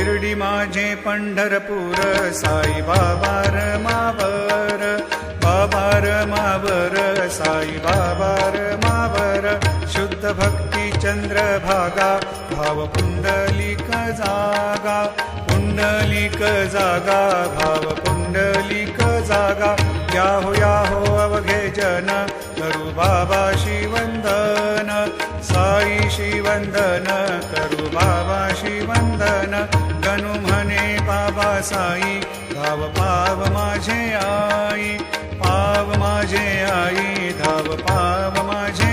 शिर्डी माझे पंढरपूर साई बाबा रमावर, बाबा रमावर साई बाबा रमावर. शुद्ध भक्ती चंद्रभागा भाव पुंडलिक जागा, पुंडलिक जागा भाव पुंडलिक जागा. याहो अवघे जन करू बाबाशी वंदन, साईशी वंदन करू बाबाशी वंदन. गणू म्हणे बाबा साई धाव पाव माझे आई, पाव माझे आई धाव पाव माझे